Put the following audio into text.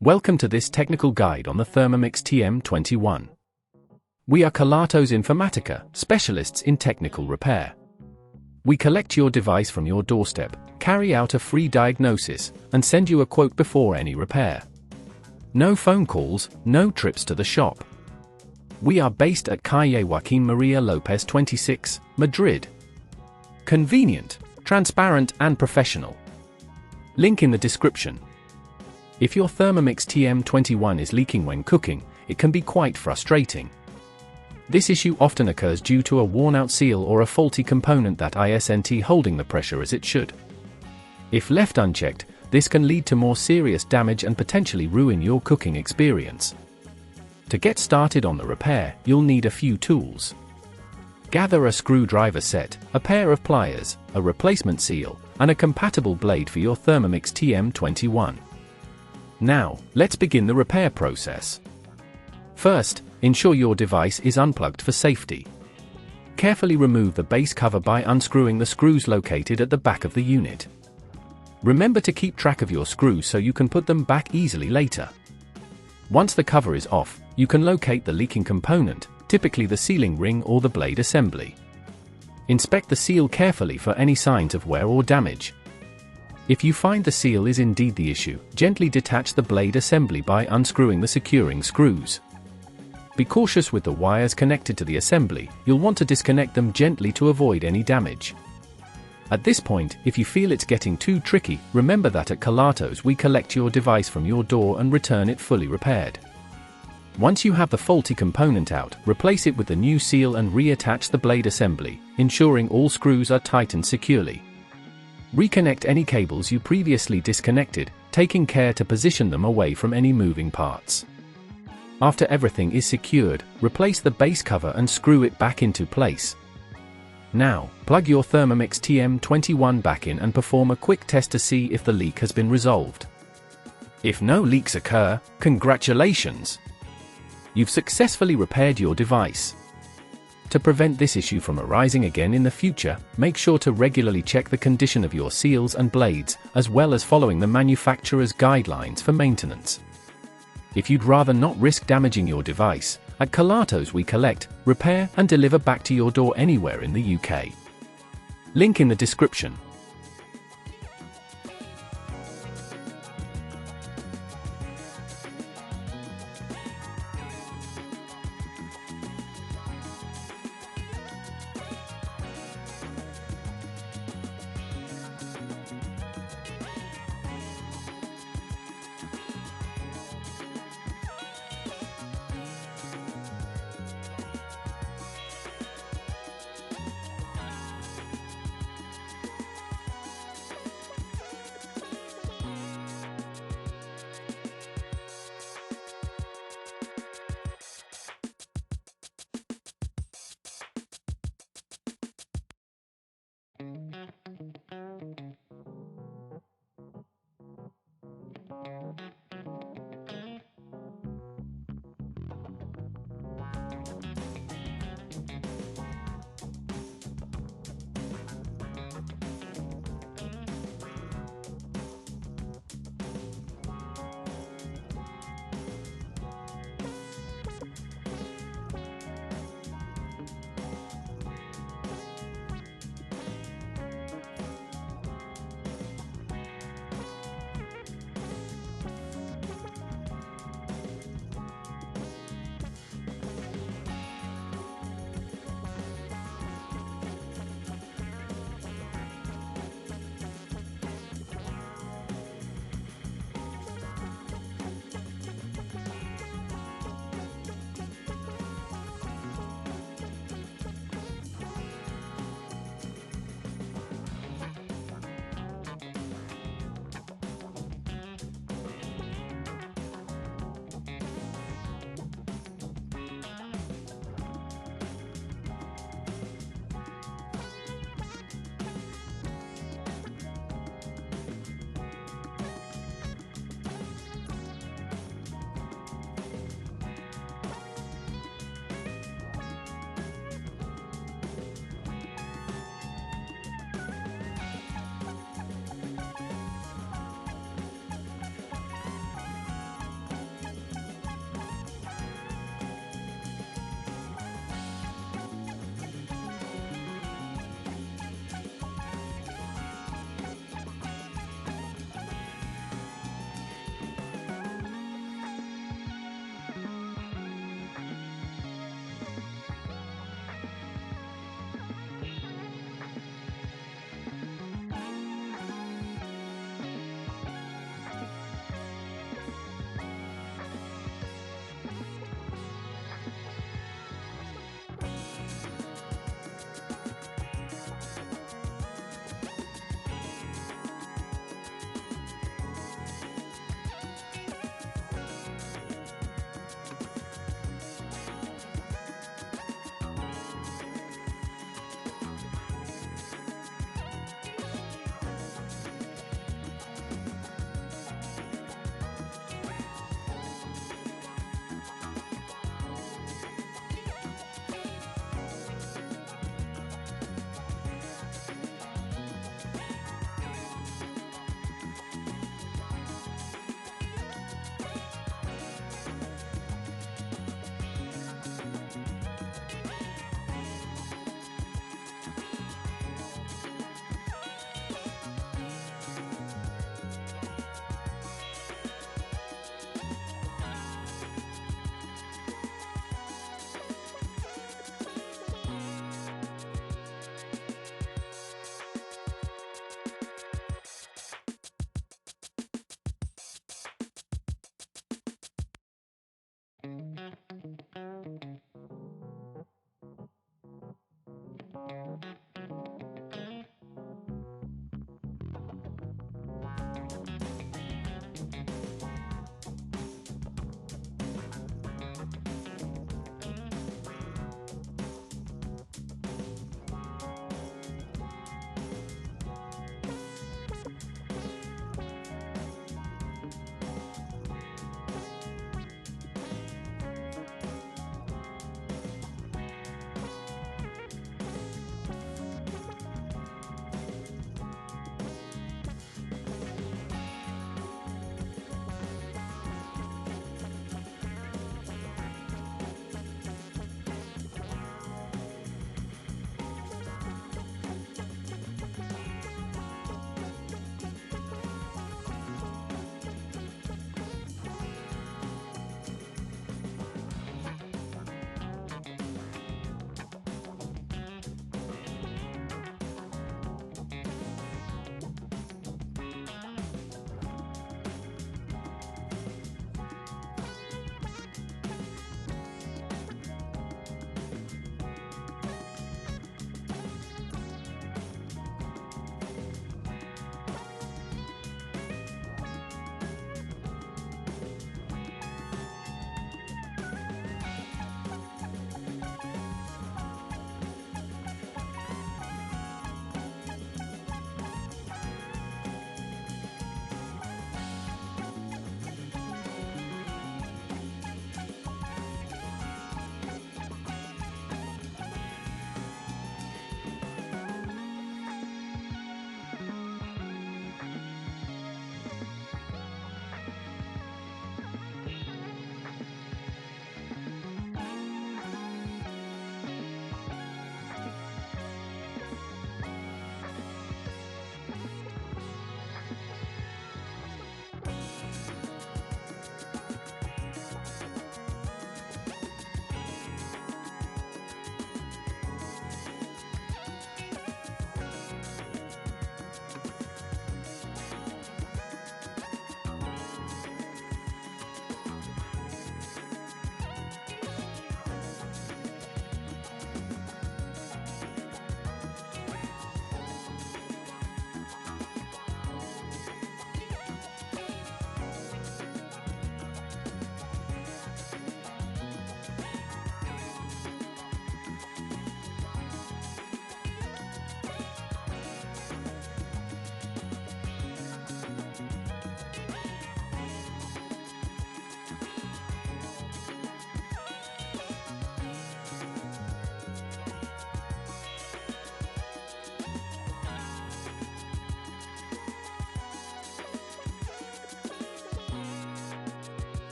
Welcome to this technical guide on the Thermomix TM21. We are Kelatos Informatica, specialists in technical repair. We collect your device from your doorstep, carry out a free diagnosis, and send you a quote before any repair. No phone calls, no trips to the shop. We are based at Calle Joaquín María López 26, Madrid. Convenient, transparent and professional. Link in the description. If your Thermomix TM21 is leaking when cooking, it can be quite frustrating. This issue often occurs due to a worn-out seal or a faulty component that isn't holding the pressure as it should. If left unchecked, this can lead to more serious damage and potentially ruin your cooking experience. To get started on the repair, you'll need a few tools. Gather a screwdriver set, a pair of pliers, a replacement seal, and a compatible blade for your Thermomix TM21. Now, let's begin the repair process. First, ensure your device is unplugged for safety. Carefully remove the base cover by unscrewing the screws located at the back of the unit. Remember to keep track of your screws so you can put them back easily later. Once the cover is off, you can locate the leaking component, typically the sealing ring or the blade assembly. Inspect the seal carefully for any signs of wear or damage. If you find the seal is indeed the issue, gently detach the blade assembly by unscrewing the securing screws. Be cautious with the wires connected to the assembly, you'll want to disconnect them gently to avoid any damage. At this point, if you feel it's getting too tricky, remember that at Kelatos we collect your device from your door and return it fully repaired. Once you have the faulty component out, replace it with the new seal and reattach the blade assembly, ensuring all screws are tightened securely. Reconnect any cables you previously disconnected, taking care to position them away from any moving parts. After everything is secured, replace the base cover and screw it back into place. Now, plug your Thermomix TM21 back in and perform a quick test to see if the leak has been resolved. If no leaks occur, congratulations! You've successfully repaired your device. To prevent this issue from arising again in the future, make sure to regularly check the condition of your seals and blades, as well as following the manufacturer's guidelines for maintenance. If you'd rather not risk damaging your device, at Kelatos we collect, repair and deliver back to your door anywhere in the UK. Link in the description.